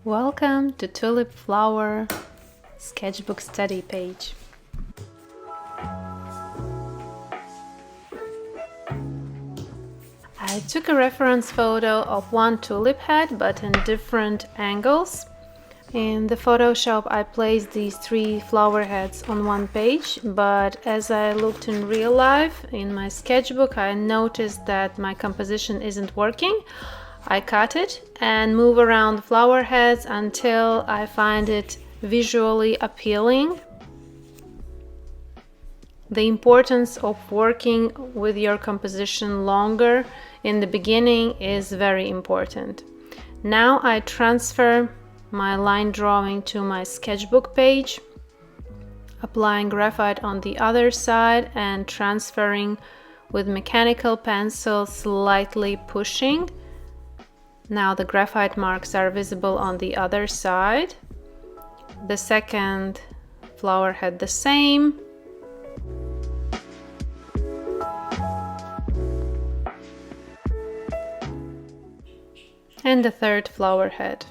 Welcome to Tulip Flower Sketchbook Study page. I took a reference photo of one tulip head but in different angles. In the Photoshop I placed these three flower heads on one page, but as I looked in real life in my sketchbook I noticed that my composition isn't working. I cut it and move around the flower heads until I find it visually appealing. The importance of working with your composition longer in the beginning is very important. Now I transfer my line drawing to my sketchbook page, applying graphite on the other side and transferring with mechanical pencil, slightly pushing. Now the graphite marks are visible on the other side. The second flower head the same. And the third flower head.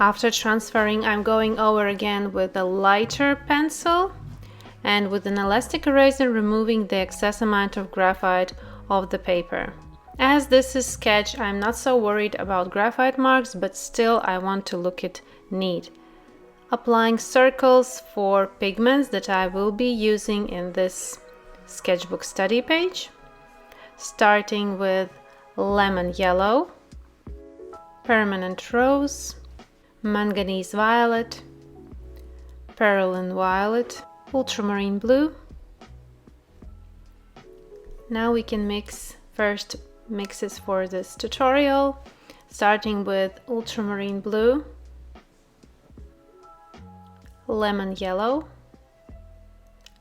After transferring, I'm going over again with a lighter pencil and with an elastic eraser removing the excess amount of graphite off the paper. As this is sketch, I'm not so worried about graphite marks, but still I want to look it neat. Applying circles for pigments that I will be using in this sketchbook study page, starting with lemon yellow, permanent rose, manganese violet, perylene violet, ultramarine blue. Now we can mix first mixes for this tutorial, starting with ultramarine blue, lemon yellow,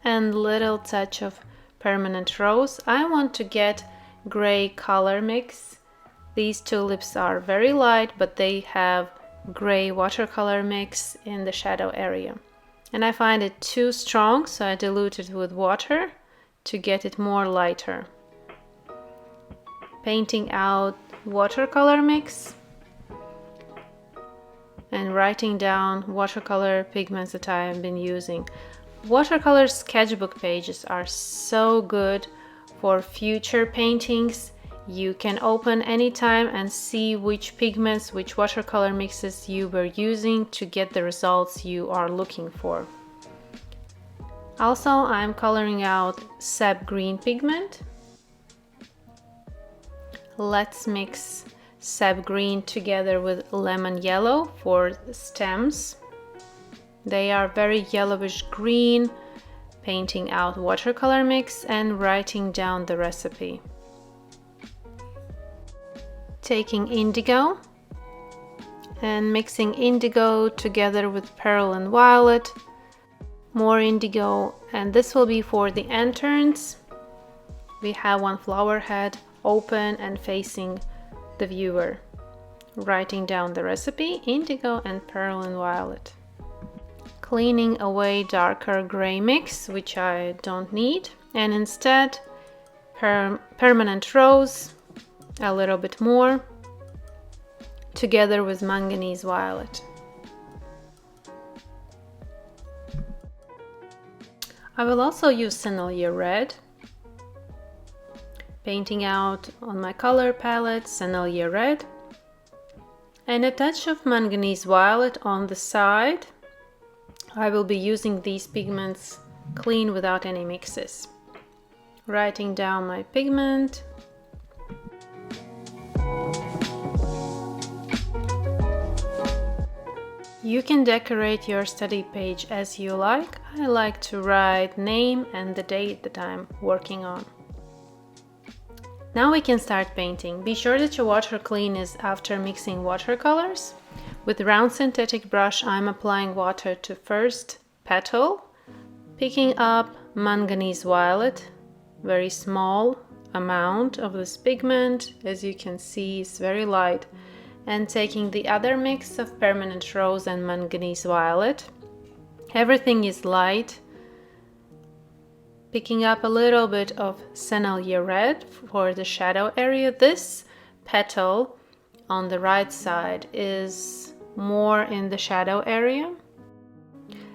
and little touch of permanent rose. I want to get gray color mix. These tulips are very light, but they have gray watercolor mix in the shadow area. And I find it too strong, so I dilute it with water to get it more lighter. Painting out watercolor mix and writing down watercolor pigments that I have been using. Watercolor sketchbook pages are so good for future paintings. You can open anytime and see which pigments, which watercolor mixes you were using to get the results you are looking for. Also, I'm coloring out sap green pigment. Let's mix sap green together with lemon yellow for stems. They are very yellowish green. Painting out watercolor mix and writing down the recipe. Taking indigo and mixing indigo together with perylene violet, more indigo, and this will be for the entrance. We have one flower head open and facing the viewer. Writing down the recipe, indigo and perylene violet. Cleaning away darker gray mix, which I don't need, and instead permanent rose, a little bit more, together with manganese violet. I will also use Sennelier red, painting out on my color palette Sennelier red, and a touch of manganese violet on the side. I will be using these pigments clean without any mixes. Writing down my pigment. You can decorate your study page as you like. I like to write name and the date that I'm working on. Now we can start painting. Be sure that your water clean is after mixing watercolors. With round synthetic brush, I'm applying water to first petal, picking up manganese violet, very small amount of this pigment, as you can see it's very light, and taking the other mix of permanent rose and manganese violet. Everything is light. Picking up a little bit of Sennelier red for the shadow area. This petal on the right side is more in the shadow area,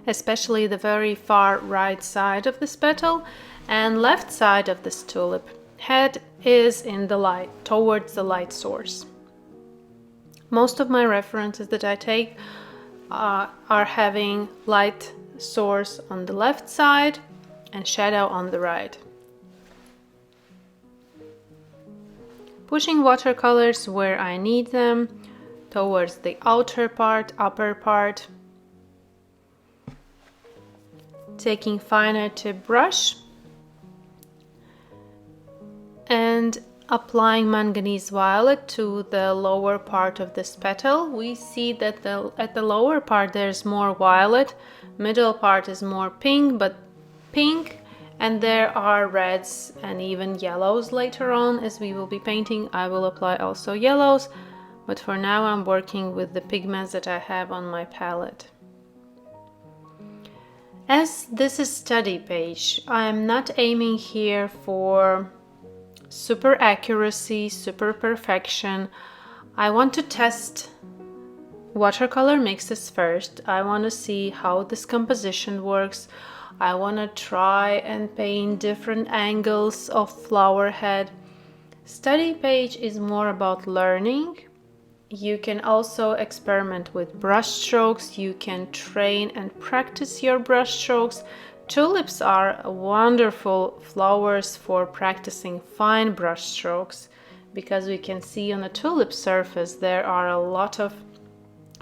especially the very far right side of this petal, and left side of this tulip head is in the light, towards the light source. Most of my references that I take are having light source on the left side and shadow on the right. Pushing watercolors where I need them, towards the outer part, upper part. Taking finer tip brush and applying manganese violet to the lower part of this petal. We see that at the lower part there's more violet, middle part is more pink, and there are reds and even yellows later on. As we will be painting, I will apply also yellows, but for now I'm working with the pigments that I have on my palette. As this is study page, I am not aiming here for super accuracy, super perfection. I want to test watercolor mixes first. I want to see how this composition works. I want to try and paint different angles of flower head. Study page is more about learning. You can also experiment with brush strokes. You can train and practice your brush strokes. Tulips are wonderful flowers for practicing fine brush strokes, because we can see on the tulip surface there are a lot of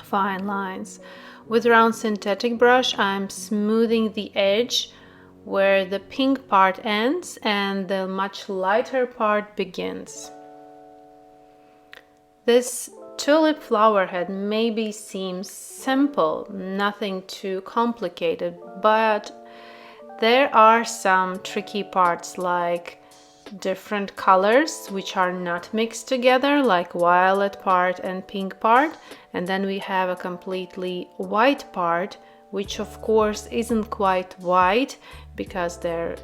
fine lines. With round synthetic brush, I'm smoothing the edge where the pink part ends and the much lighter part begins. This tulip flower head maybe seems simple, nothing too complicated, but there are some tricky parts like different colors which are not mixed together, like violet part and pink part, and then we have a completely white part, which of course isn't quite white because there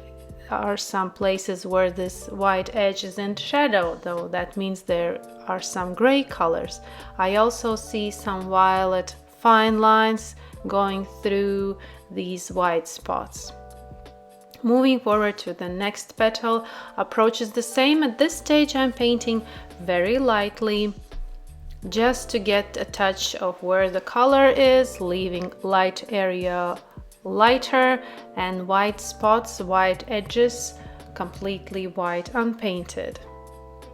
are some places where this white edge is in shadow, though that means there are some gray colors. I also see some violet fine lines going through these white spots. Moving forward to the next petal, approach is the same. At this stage I'm painting very lightly, just to get a touch of where the color is, leaving light area lighter and white spots, white edges, completely white, unpainted.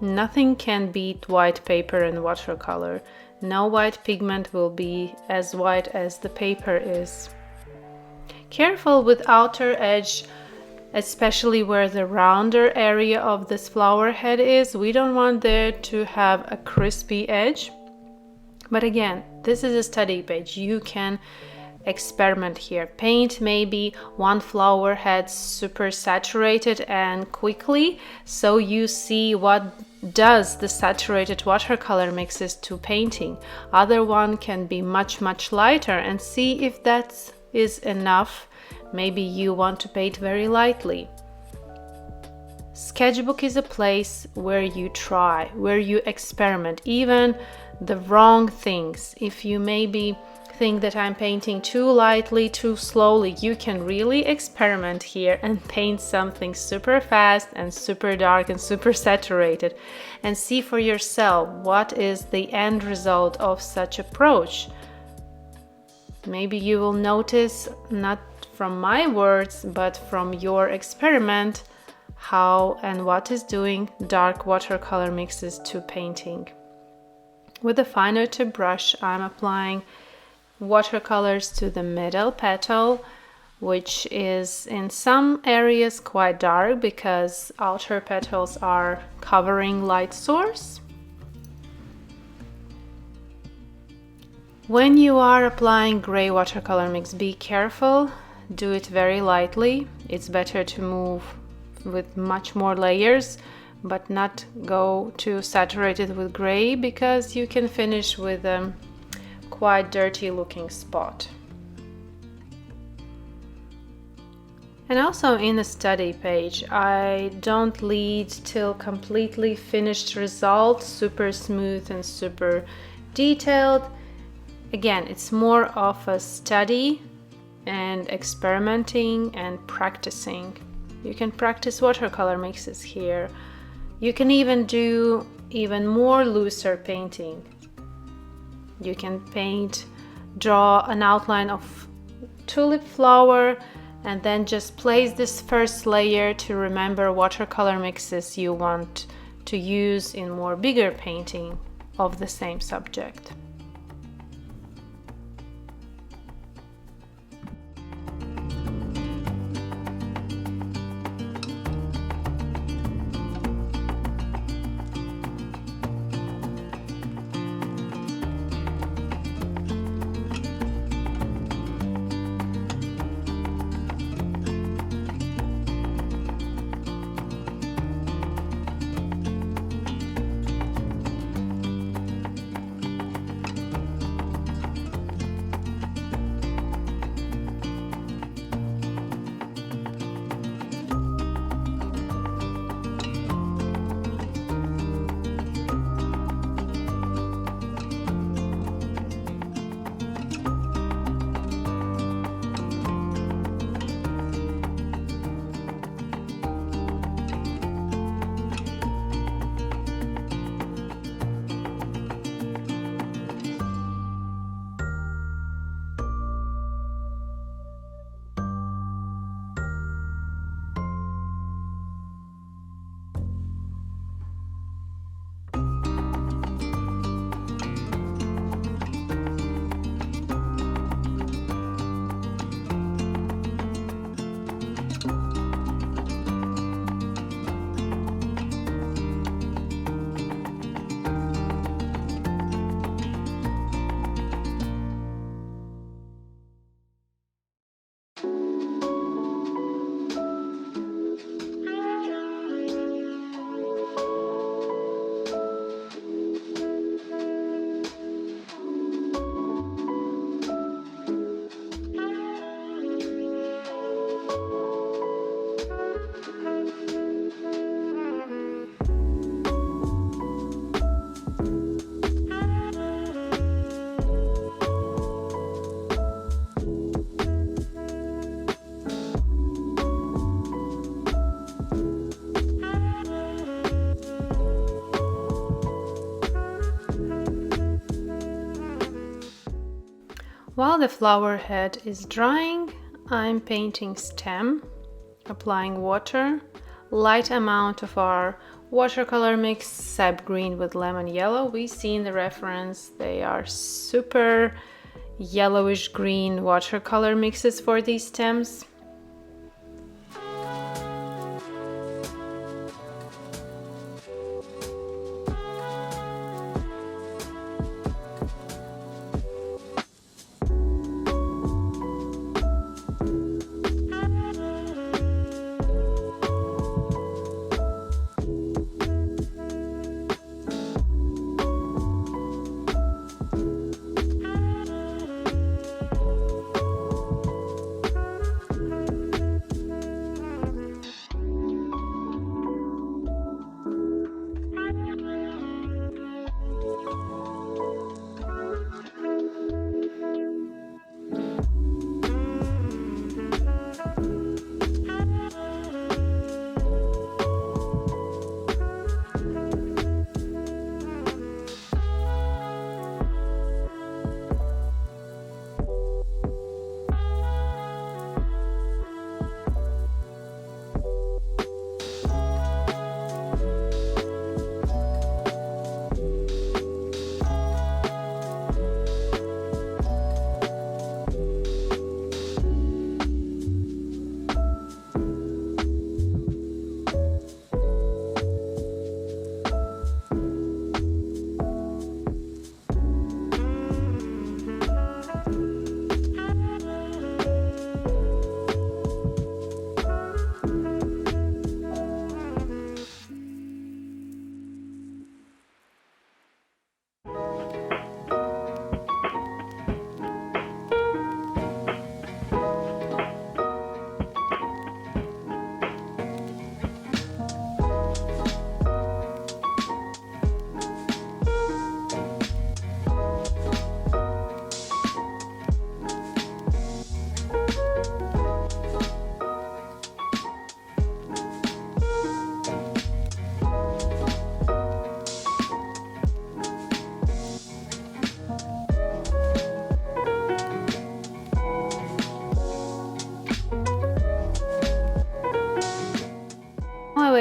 Nothing can beat white paper and watercolor. No white pigment will be as white as the paper is. Careful with outer edge, especially where the rounder area of this flower head is. We don't want there to have a crispy edge. But again, this is a study page. You can experiment here. Paint maybe one flower head super saturated and quickly, so you see what does the saturated watercolor mixes to painting. Other one can be much lighter, and see if that is enough. Maybe you want to paint very lightly. Sketchbook is a place where you try, where you experiment, even the wrong things. If you maybe think that I'm painting too lightly, too slowly, you can really experiment here and paint something super fast and super dark and super saturated, and see for yourself what is the end result of such approach. Maybe you will notice, not from my words, but from your experiment, how and what is doing dark watercolor mixes to painting. With a finer tip brush, I'm applying watercolors to the middle petal, which is in some areas quite dark because outer petals are covering light source. When you are applying gray watercolor mix, be careful, do it very lightly. It's better to move with much more layers, but not go too saturated with gray, because you can finish with a quite dirty looking spot. And also in the study page, I don't lead till completely finished result, super smooth and super detailed. Again, it's more of a study and experimenting and practicing. You can practice watercolor mixes here. You can even do even more looser painting. You can draw an outline of tulip flower, and then just place this first layer to remember watercolor mixes you want to use in more bigger painting of the same subject. While the flower head is drying, I'm painting stem, applying water, light amount of our watercolor mix, sap green with lemon yellow. We see in the reference they are super yellowish green watercolor mixes for these stems.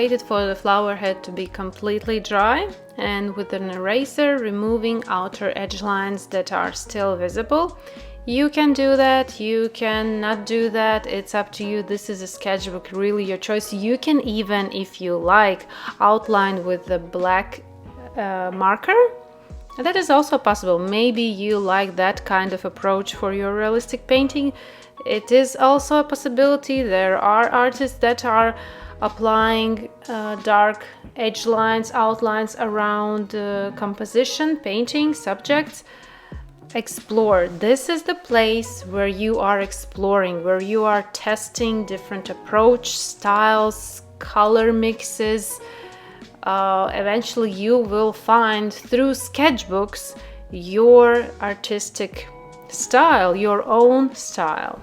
waited for the flower head to be completely dry, and with an eraser removing outer edge lines that are still visible. You can do that, you can not do that, it's up to you. This is a sketchbook, really your choice. You can even, if you like, outline with the black marker. That is also possible. Maybe you like that kind of approach for your realistic painting. It is also a possibility. There are artists that are applying dark edge lines, outlines around composition, painting, subjects. Explore. This is the place where you are exploring, where you are testing different approach, styles, color mixes. Eventually you will find through sketchbooks your artistic style, your own style.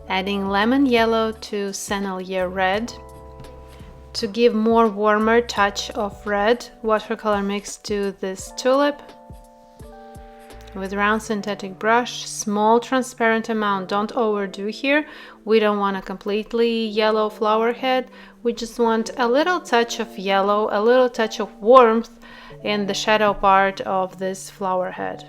Adding lemon yellow to Sennelier red. To give more warmer touch of red, watercolor mix to this tulip. with round synthetic brush, small transparent amount. Don't overdo here. We don't want a completely yellow flower head. We just want a little touch of yellow, a little touch of warmth in the shadow part of this flower head.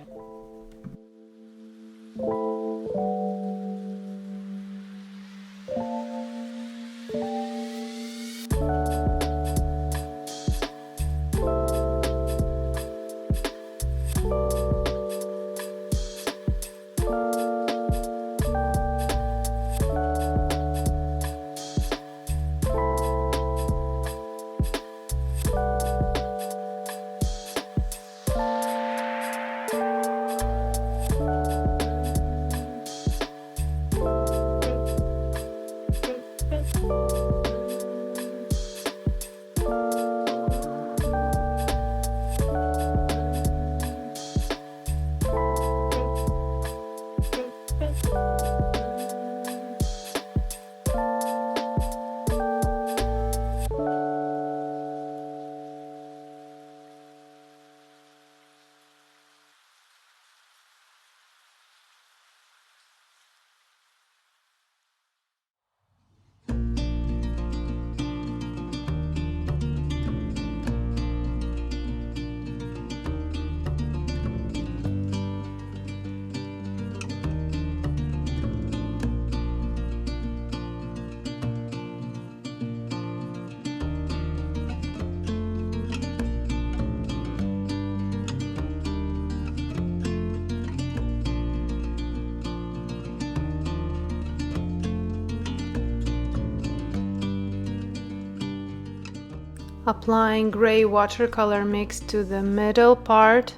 Applying gray watercolor mix to the middle part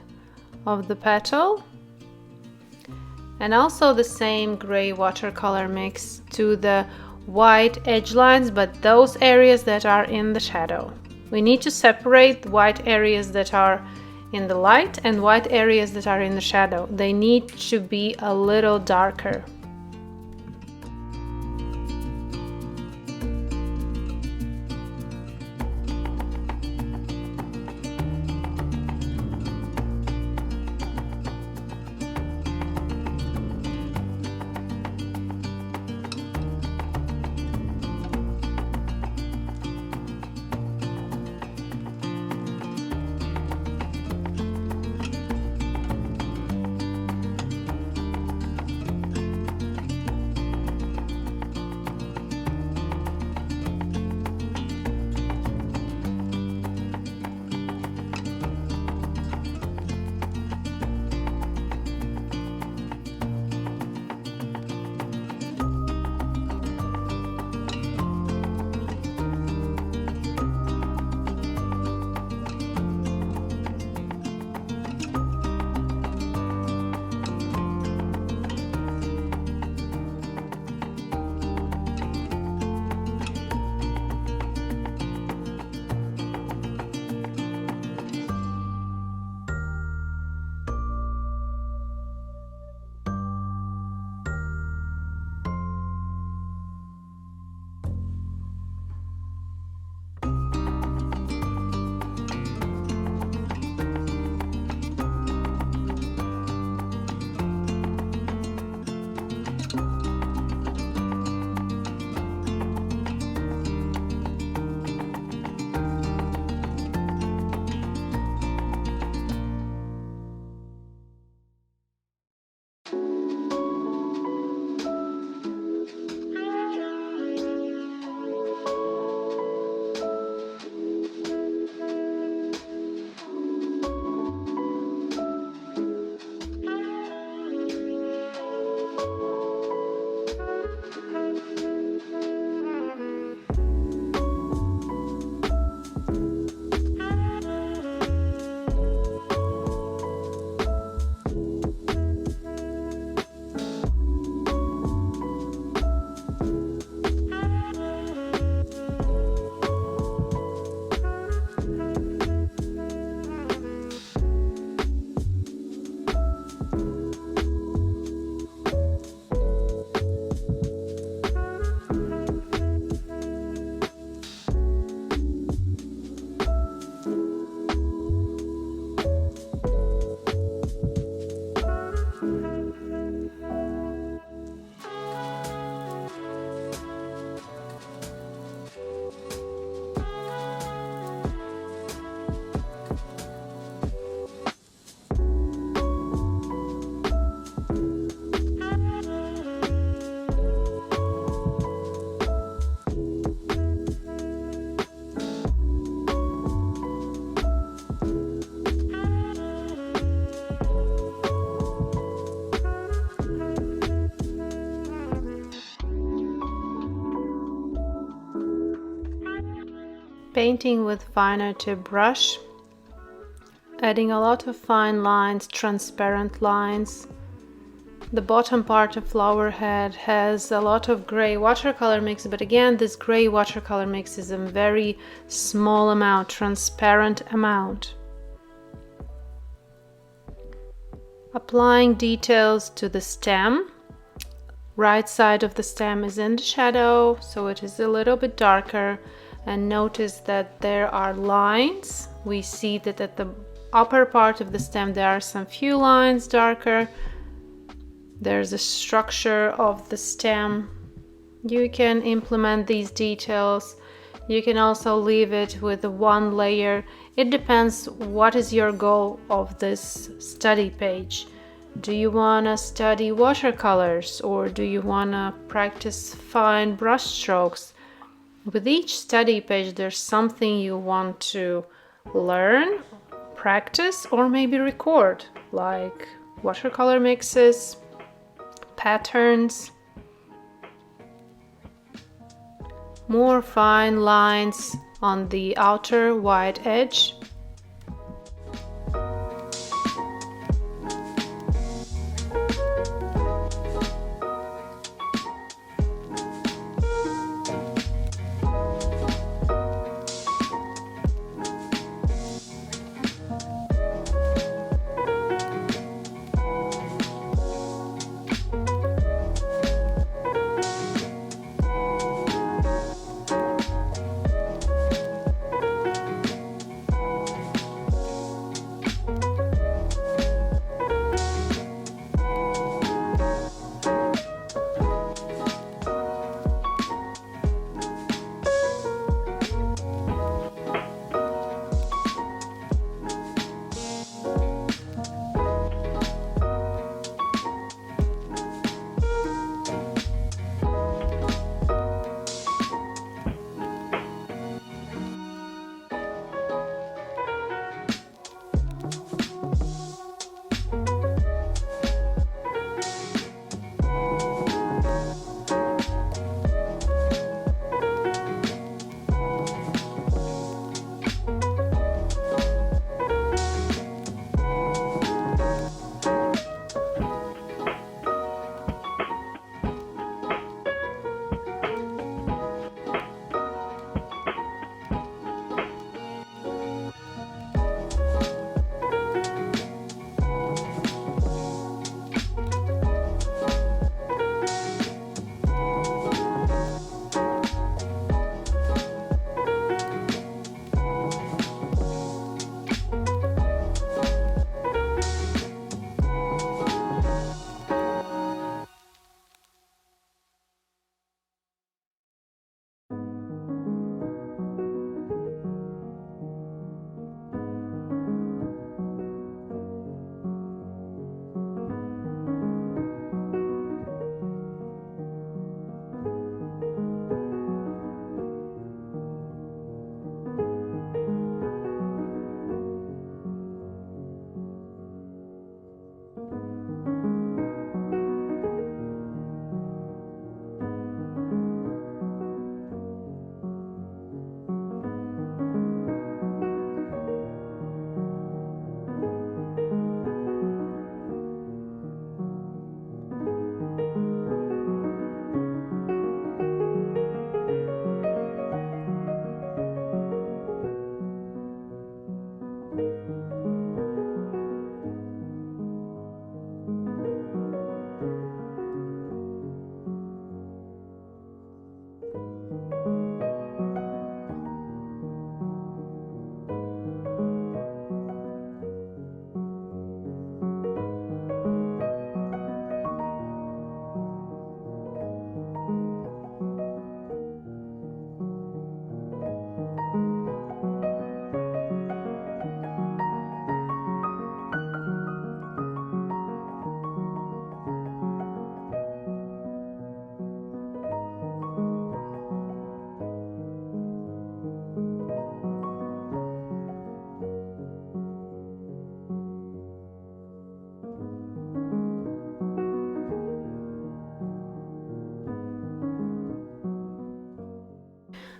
of the petal, and also the same gray watercolor mix to the white edge lines, but those areas that are in the shadow. We need to separate the white areas that are in the light and white areas that are in the shadow. They need to be a little darker. painting with finer tip brush, adding a lot of fine lines, transparent lines. The bottom part of flower head has a lot of gray watercolor mix, but again, this gray watercolor mix is a very small amount, transparent amount. Applying details to the stem. Right side of the stem is in the shadow, so it is a little bit darker. And notice that there are lines. We see that at the upper part of the stem there are some few lines darker. There's a structure of the stem. You can implement these details. You can also leave it with one layer. It depends what is your goal of this study page. Do you want to study watercolors, or do you want to practice fine brush strokes? With each study page there's something you want to learn, practice, or maybe record, like watercolor mixes, patterns, more fine lines on the outer wide edge.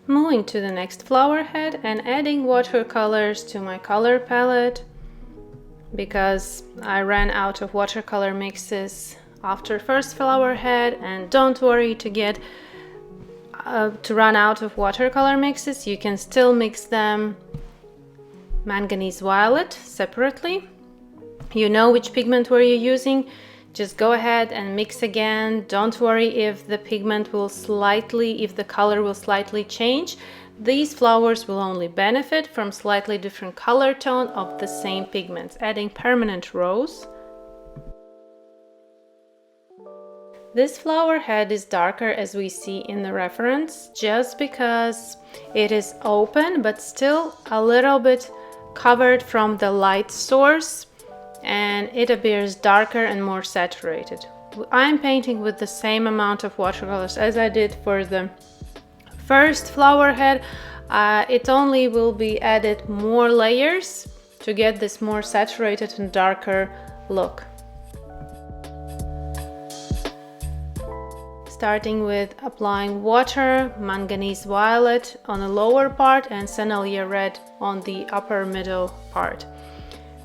Moving to the next flower head and adding watercolors to my color palette because I ran out of watercolor mixes after first flower head, and don't worry to run out of watercolor mixes. You can still mix them manganese violet separately. You know which pigment were you using, just go ahead and mix again. Don't worry if the color will slightly change. These flowers will only benefit from slightly different color tone of the same pigments. Adding permanent rose. This flower head is darker as we see in the reference, just because it is open but still a little bit covered from the light source, and it appears darker and more saturated. I'm painting with the same amount of watercolors as I did for the first flower head. It only will be added more layers to get this more saturated and darker look. Starting with applying water, manganese violet on the lower part and Sennelier red on the upper middle part.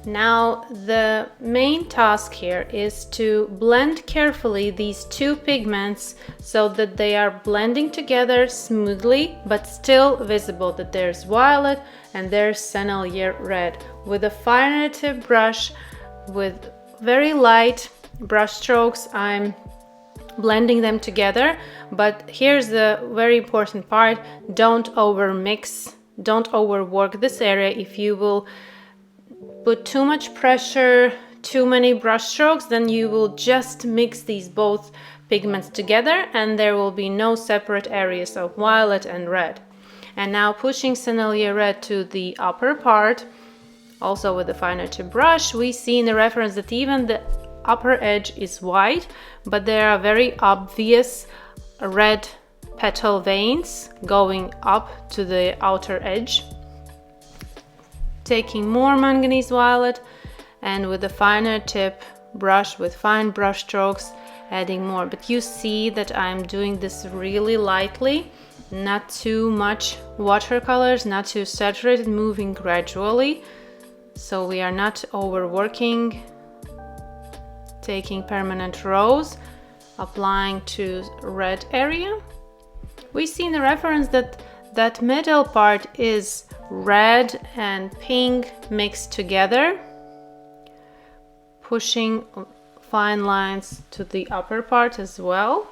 Now the main task here is to blend carefully these two pigments so that they are blending together smoothly but still visible that there's violet and there's Sennelier red. With a finer tip brush with very light brush strokes, I'm blending them together. But here's the very important part: don't overmix, don't overwork this area. If you will put too much pressure, too many brush strokes, then you will just mix these both pigments together and there will be no separate areas of violet and red. And now pushing Sennelier red to the upper part, also with a finer tip brush, we see in the reference that even the upper edge is white, but there are very obvious red petal veins going up to the outer edge. Taking more manganese violet and with a finer tip brush with fine brush strokes adding more, but you see that I'm doing this really lightly, not too much watercolors, not too saturated, moving gradually so we are not overworking. Taking permanent rose, applying to red area. We see in the reference that middle part is red and pink mixed together, pushing fine lines to the upper part as well.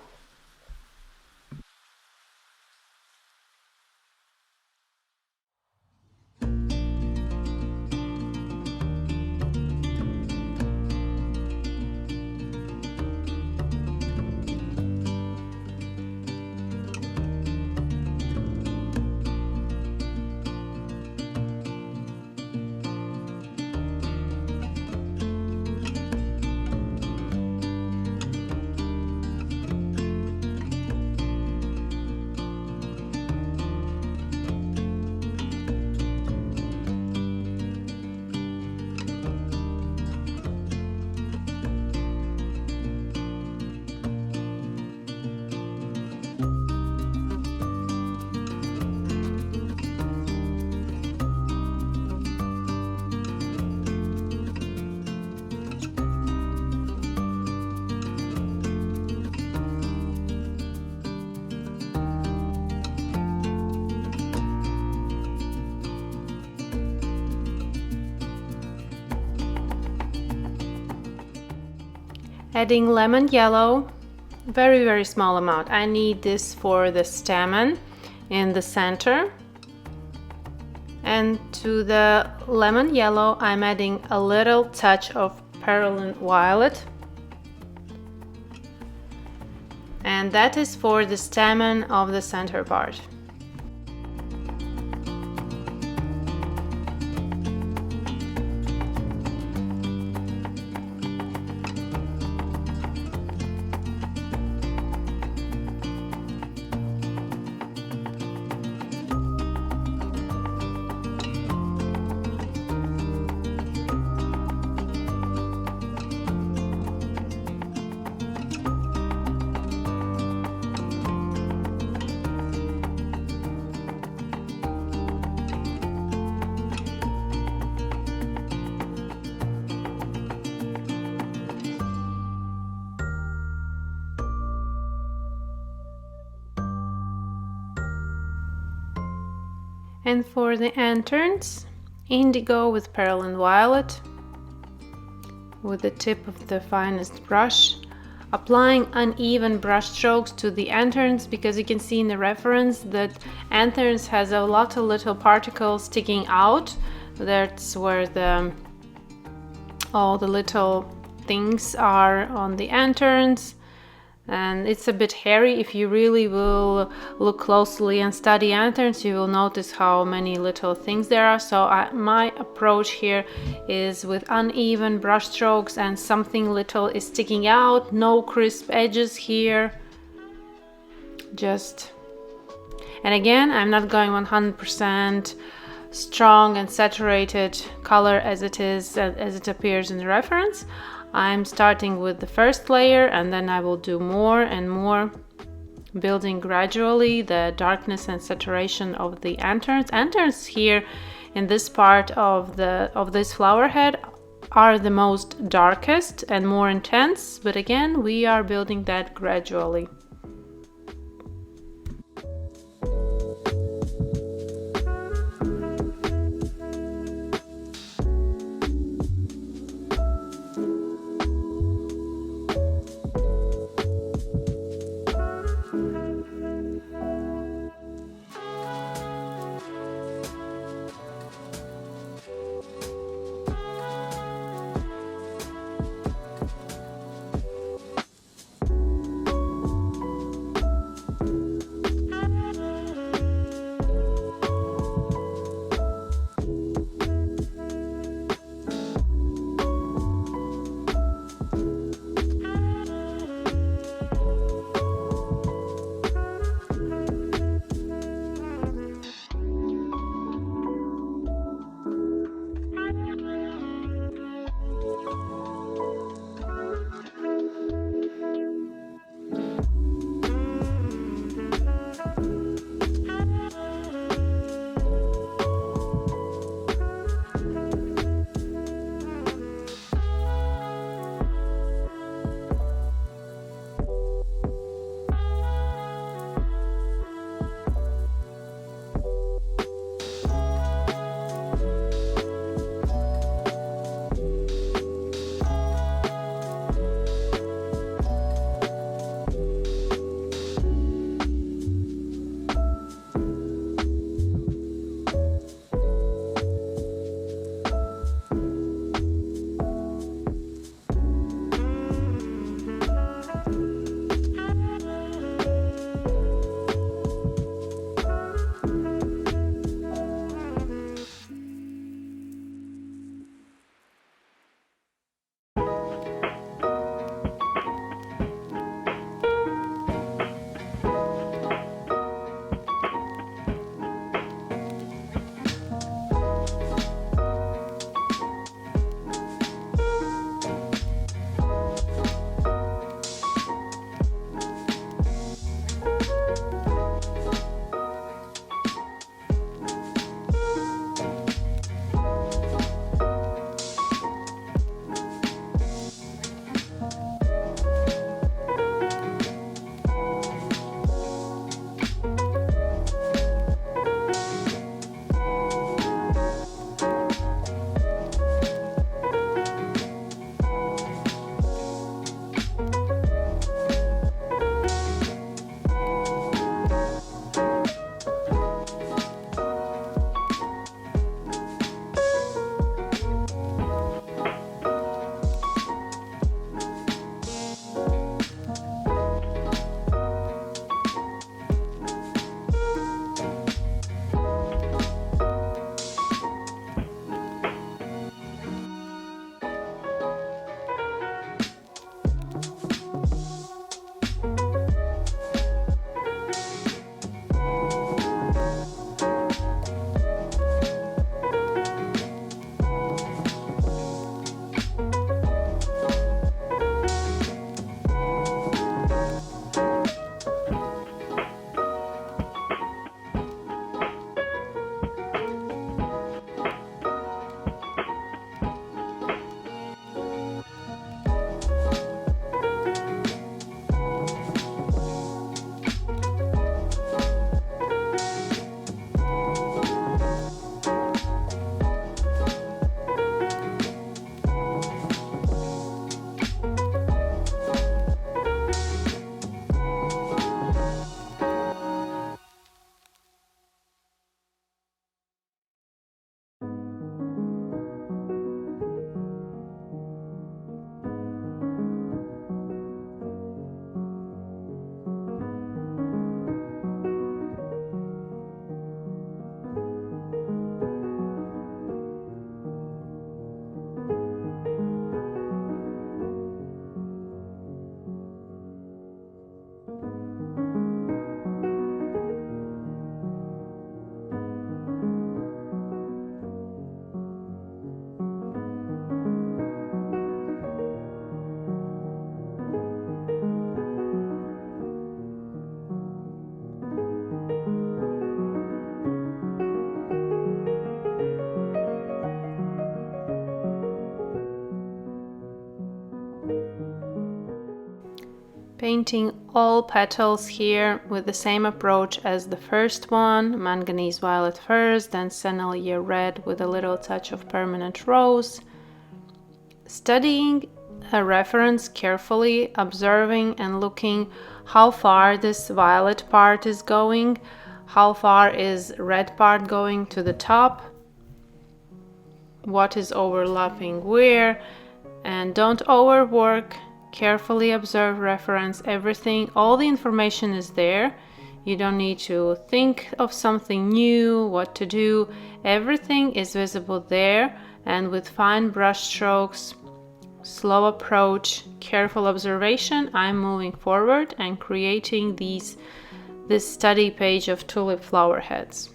Adding lemon yellow, very small amount. I need this for the stamen in the center. And to the lemon yellow, I'm adding a little touch of perylene violet. And that is for the stamen of the center part. And for the entrance, indigo with pearl violet with the tip of the finest brush, applying uneven brush strokes to the entrance, because you can see in the reference that entrance has a lot of little particles sticking out. That's where all the little things are on the entrance, and it's a bit hairy. If you really will look closely and study entrance, you will notice how many little things there are. So my approach here is with uneven brush strokes, and something little is sticking out, no crisp edges here. And again, I'm not going 100% strong and saturated color as it appears in the reference. I'm starting with the first layer, and then I will do more and more, building gradually the darkness and saturation of the entrance. Entrance here in this part of this flower head are the most darkest and more intense, but again, we are building that gradually. Painting all petals here with the same approach as the first one, manganese violet first, then Sennelier red with a little touch of permanent rose. Studying a reference carefully, observing and looking how far this violet part is going, how far is red part going to the top, what is overlapping where, and don't overwork. Carefully observe, reference everything. All the information is there. You don't need to think of something new, what to do. Everything is visible there, and with fine brush strokes, slow approach, careful observation, I'm moving forward and creating this study page of tulip flower heads.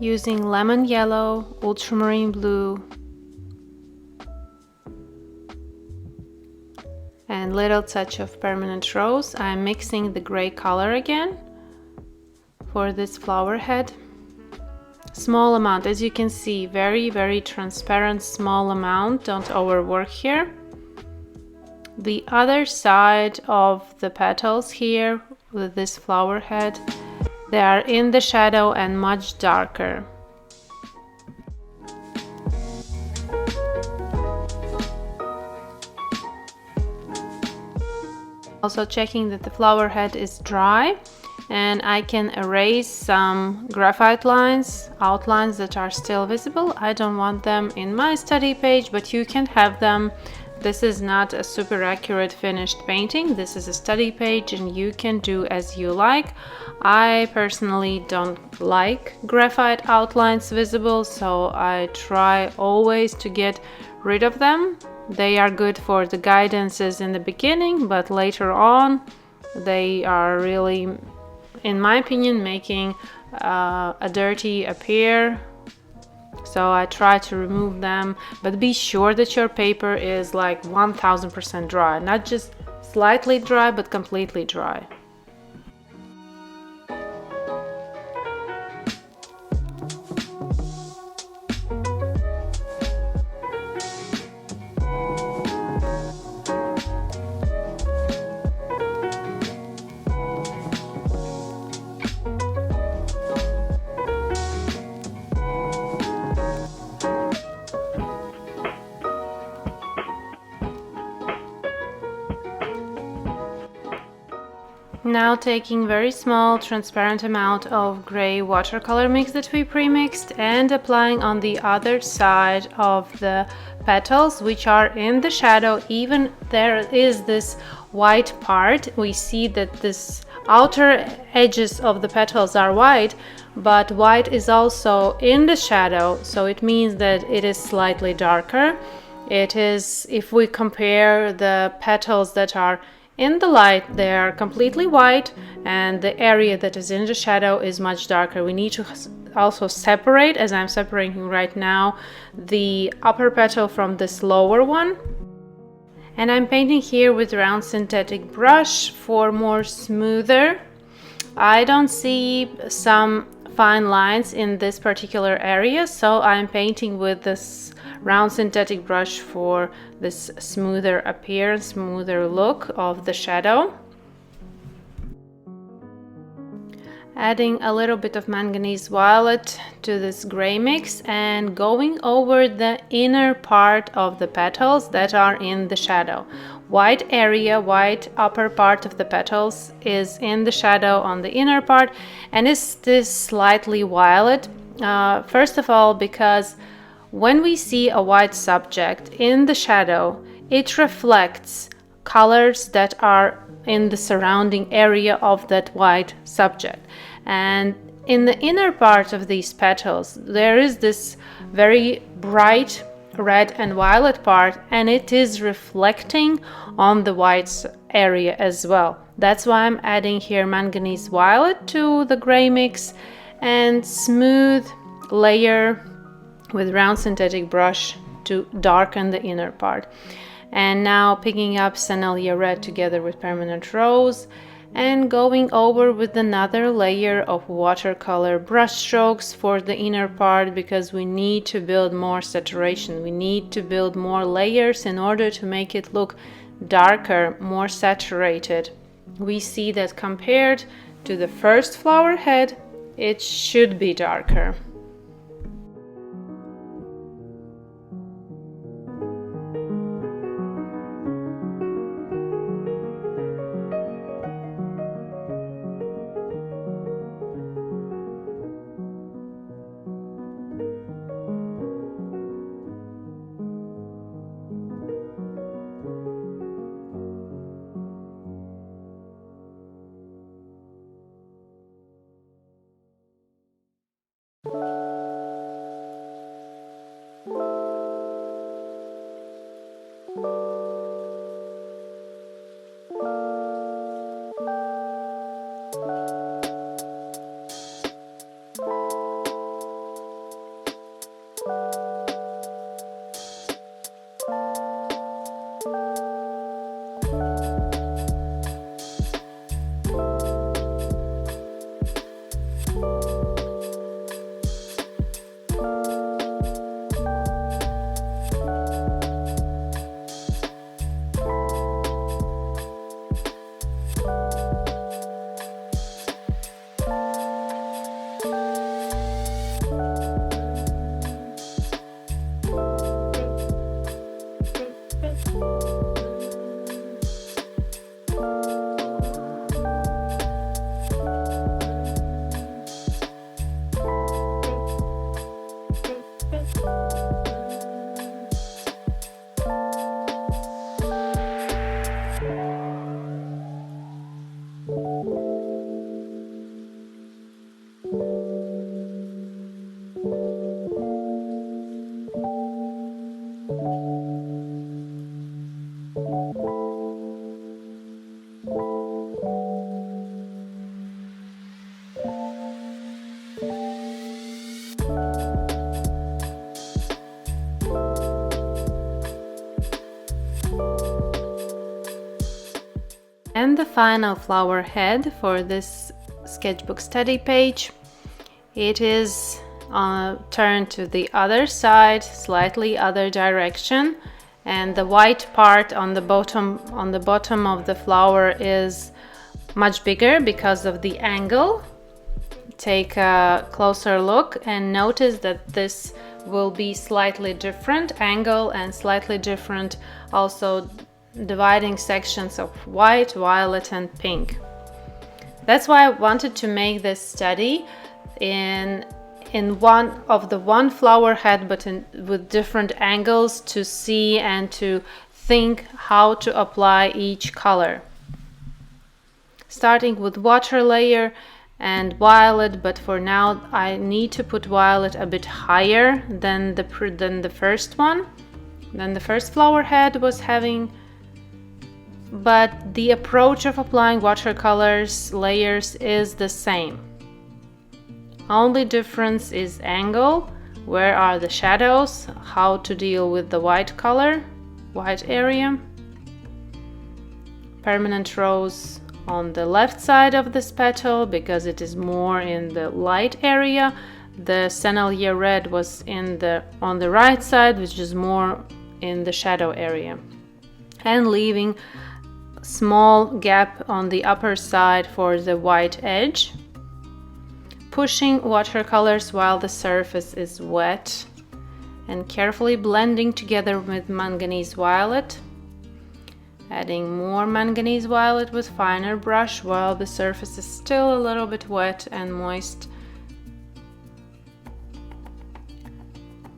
using lemon yellow, ultramarine blue, and little touch of permanent rose. I'm mixing the gray color again for this flower head. Small amount, as you can see, very transparent, small amount, don't overwork here. The other side of the petals here with this flower head, they are in the shadow and much darker. Also checking that the flower head is dry, and I can erase some graphite lines, outlines that are still visible. I don't want them in my study page, but you can have them. This is not a super accurate finished painting. This is a study page and you can do as you like. I personally don't like graphite outlines visible, so I try always to get rid of them. They are good for the guidances in the beginning, but later on they are really, in my opinion, making a dirty appear. So I try to remove them, but be sure that your paper is like 1000% dry, not just slightly dry, but completely dry. Now taking very small transparent amount of gray watercolor mix that we pre-mixed and applying on the other side of the petals, which are in the shadow. Even there is this white part, we see that this outer edges of the petals are white, but white is also in the shadow, so it means that it is slightly darker. It is, if we compare the petals that are in the light, they are completely white, and the area that is in the shadow is much darker. We need to also separate, as I'm separating right now, the upper petal from this lower one. And I'm painting here with round synthetic brush for more smoother. I don't see some fine lines in this particular area, so I'm painting with this round synthetic brush for this smoother appearance, smoother look of the shadow. Adding a little bit of manganese violet to this gray mix and going over the inner part of the petals that are in the shadow. White area, white upper part of the petals is in the shadow on the inner part, and is this slightly violet. First of all, because when we see a white subject in the shadow, it reflects colors that are in the surrounding area of that white subject. And in the inner part of these petals, there is this very bright red and violet part, and it is reflecting on the white area as well. That's why I'm adding here manganese violet to the gray mix and smooth layer with round synthetic brush to darken the inner part. And now picking up Sennelier red together with permanent rose and going over with another layer of watercolor brush strokes for the inner part, because we need to build more saturation. We need to build more layers in order to make it look darker, more saturated. We see that compared to the first flower head, it should be darker. final flower head for this sketchbook study page. It is turned to the other side, slightly other direction, and the white part on the bottom of the flower is much bigger because of the angle. Take a closer look and notice that this will be slightly different angle and slightly different also dividing sections of white, violet and pink. That's why I wanted to make this study in one flower head, but with different angles to see and to think how to apply each color. Starting with water layer and violet, but for now I need to put violet a bit higher than the first one, than the first flower head was having. But the approach of applying watercolors layers is the same. Only difference is angle, where are the shadows, how to deal with the white color, white area. Permanent rose on the left side of this petal because it is more in the light area. The Sennelier red was on the right side, which is more in the shadow area. And leaving small gap on the upper side for the white edge. Pushing watercolors while the surface is wet and carefully blending together with manganese violet. Adding more manganese violet with finer brush while the surface is still a little bit wet and moist.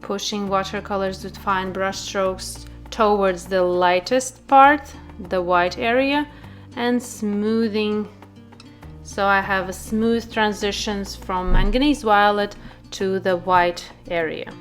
Pushing watercolors with fine brush strokes towards the lightest part, the white area, and smoothing. So I have a smooth transitions from manganese violet to the white area.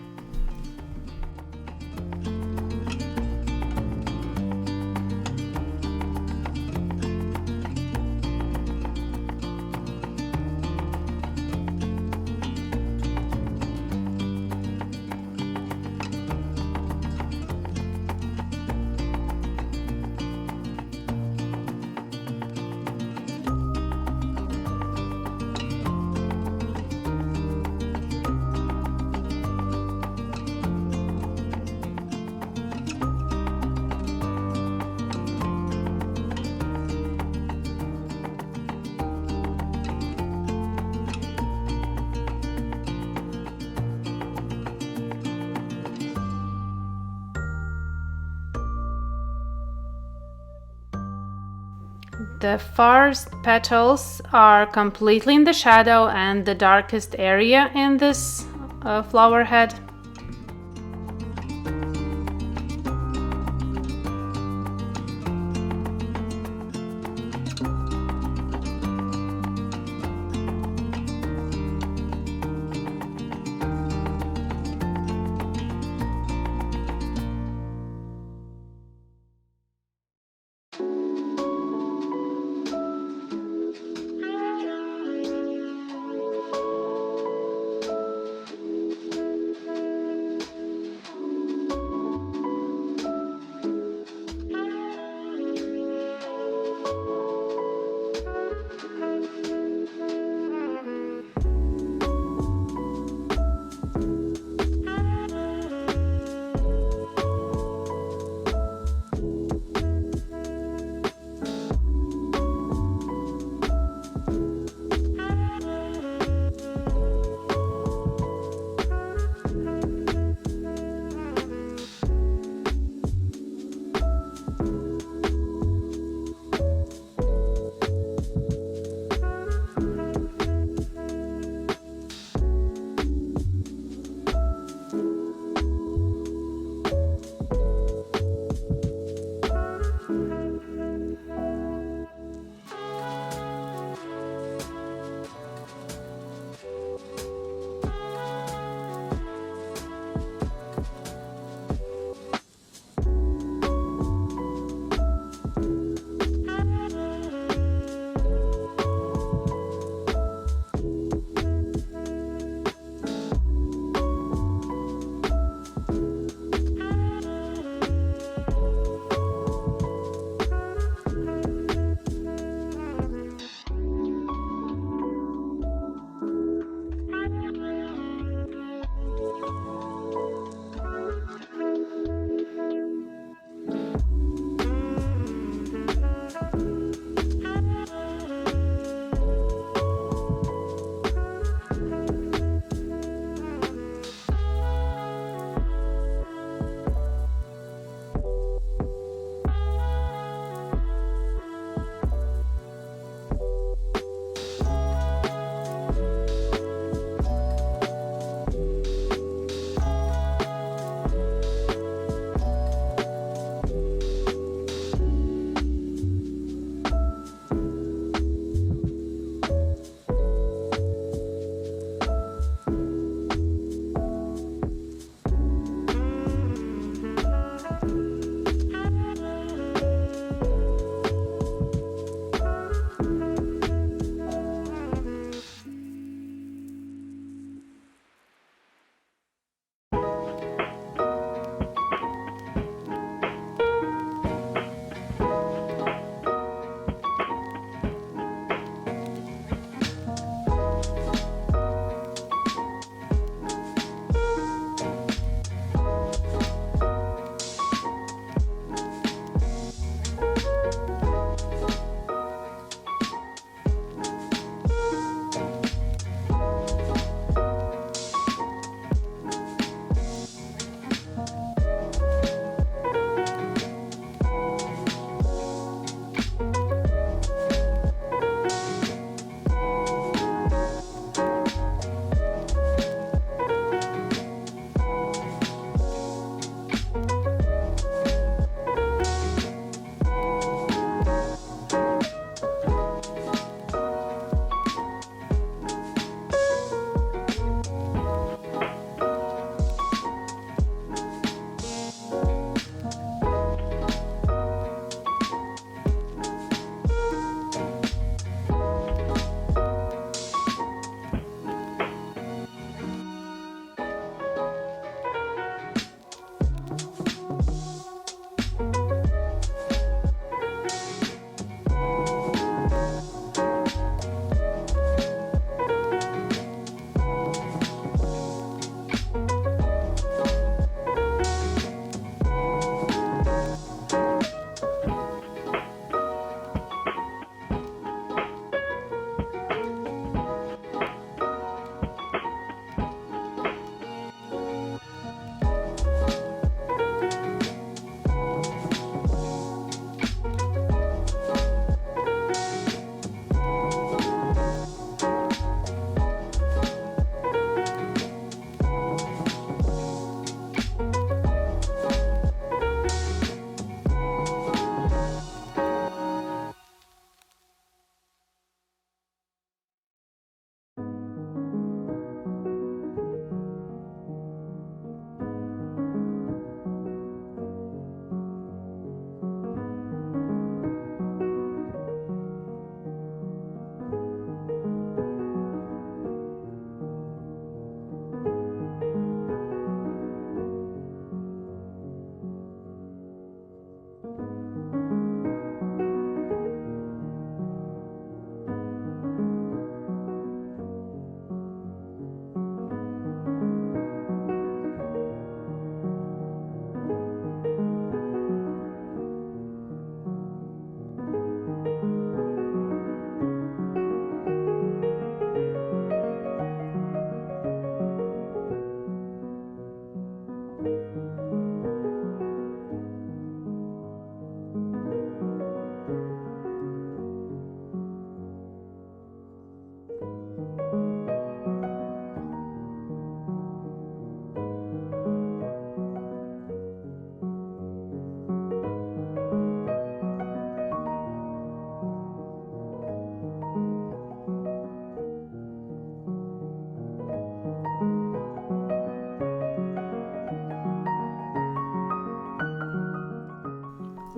The farthest petals are completely in the shadow and the darkest area in this flower head.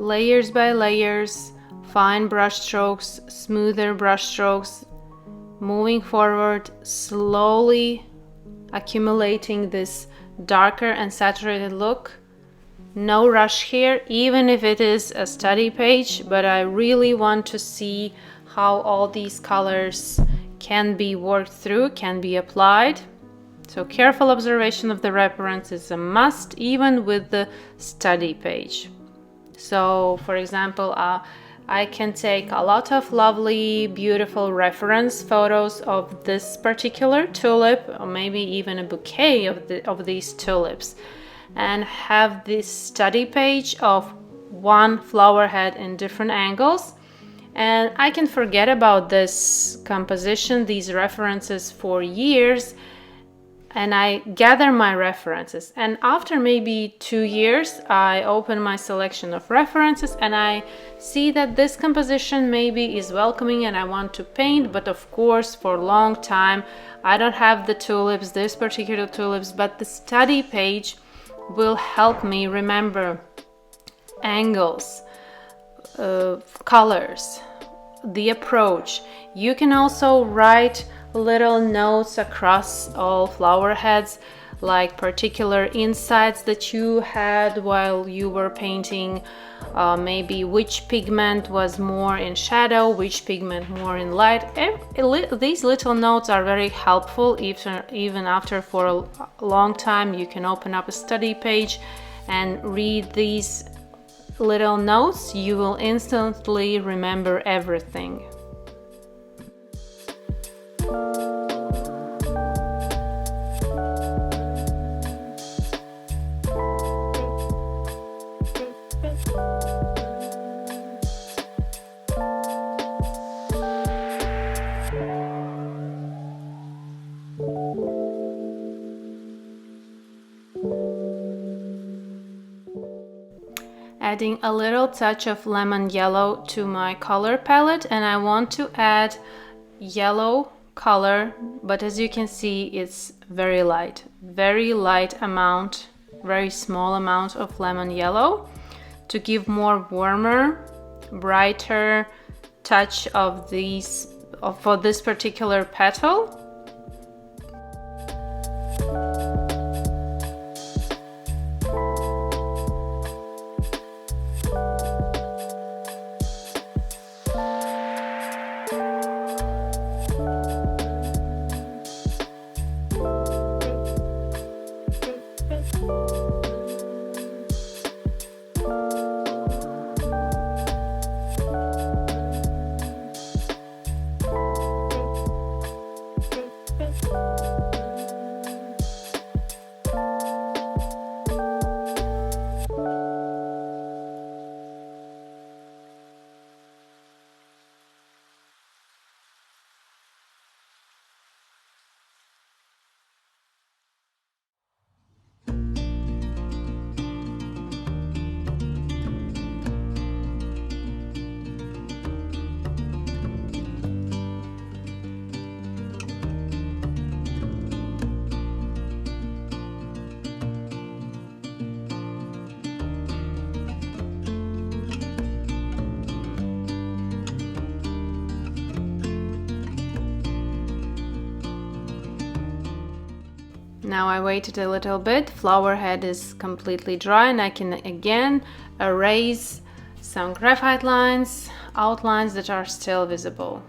layers by layers, fine brush strokes, smoother brush strokes, moving forward, slowly accumulating this darker and saturated look. No rush here, even if it is a study page, but I really want to see how all these colors can be worked through, can be applied. So careful observation of the reference is a must, even with the study page. So for example, I can take a lot of lovely, beautiful reference photos of this particular tulip, or maybe even a bouquet of these tulips, and have this study page of one flower head in different angles. And I can forget about this composition, these references for years, and I gather my references. And after maybe 2 years, I open my selection of references and I see that this composition maybe is welcoming and I want to paint, but of course for a long time I don't have the tulips, this particular tulips, but the study page will help me remember angles, colors, the approach. You can also write little notes across all flower heads, like particular insights that you had while you were painting, maybe which pigment was more in shadow, which pigment more in light. These little notes are very helpful. Even after for a long time, you can open up a study page and read these little notes. You will instantly remember everything. Adding a little touch of lemon yellow to my color palette, and I want to add yellow color, but as you can see it's very light amount, very small amount of lemon yellow to give more warmer, brighter touch of these for this particular petal. Now I waited a little bit, flower head is completely dry, and I can again erase some graphite lines, outlines that are still visible.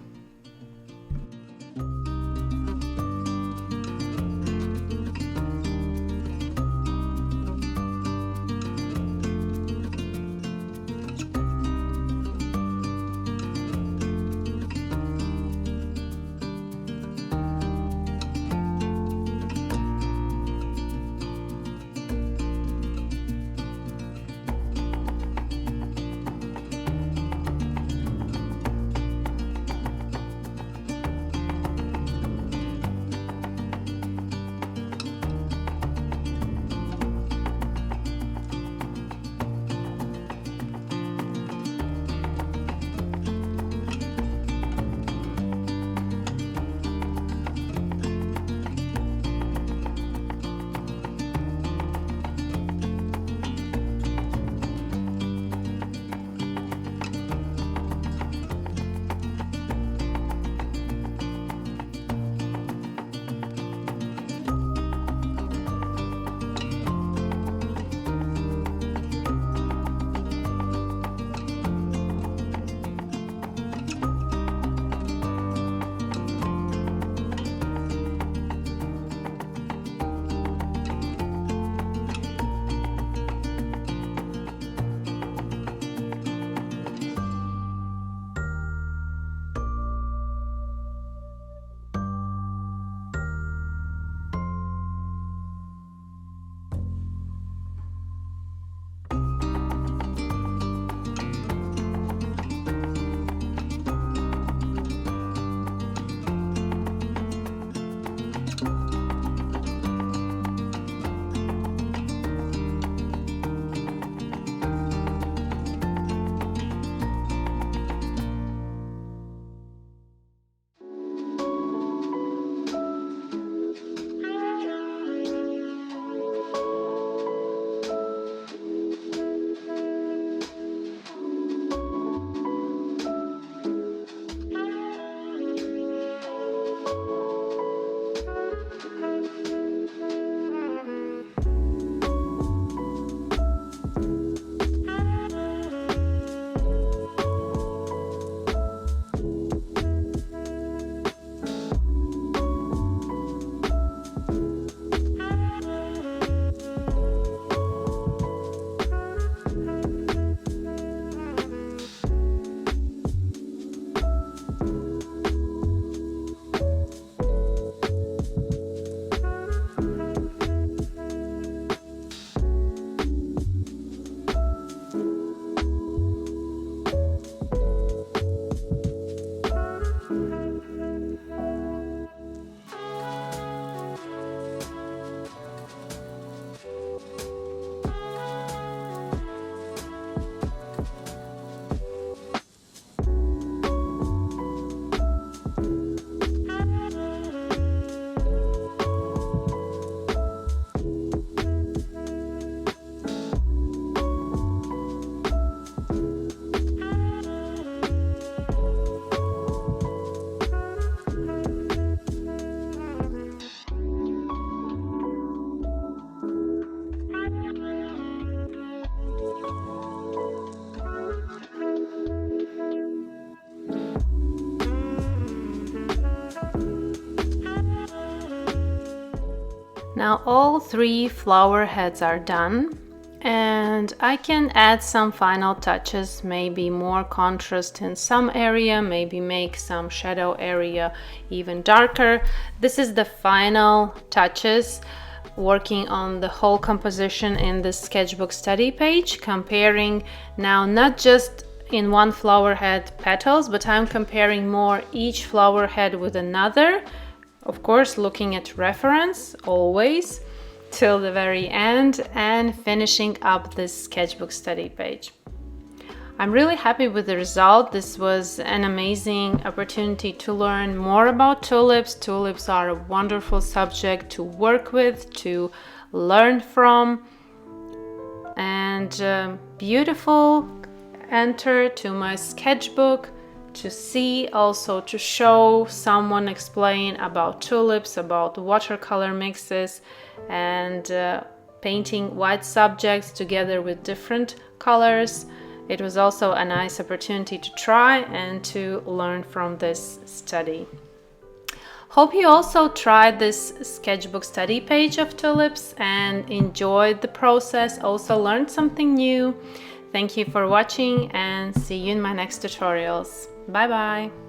Now all 3 flower heads are done, and I can add some final touches, maybe more contrast in some area, maybe make some shadow area even darker. This is the final touches, working on the whole composition in the sketchbook study page, comparing now not just in one flower head petals, but I'm comparing more each flower head with another. Of course, looking at reference always till the very end and finishing up this sketchbook study page. I'm really happy with the result. This was an amazing opportunity to learn more about tulips. Tulips are a wonderful subject to work with, to learn from, and beautiful. Enter to my sketchbook to see, also to show someone, explain about tulips, about watercolor mixes, and painting white subjects together with different colors. It was also a nice opportunity to try and to learn from this study. Hope you also tried this sketchbook study page of tulips and enjoyed the process, also learned something new. Thank you for watching and see you in my next tutorials. Bye bye!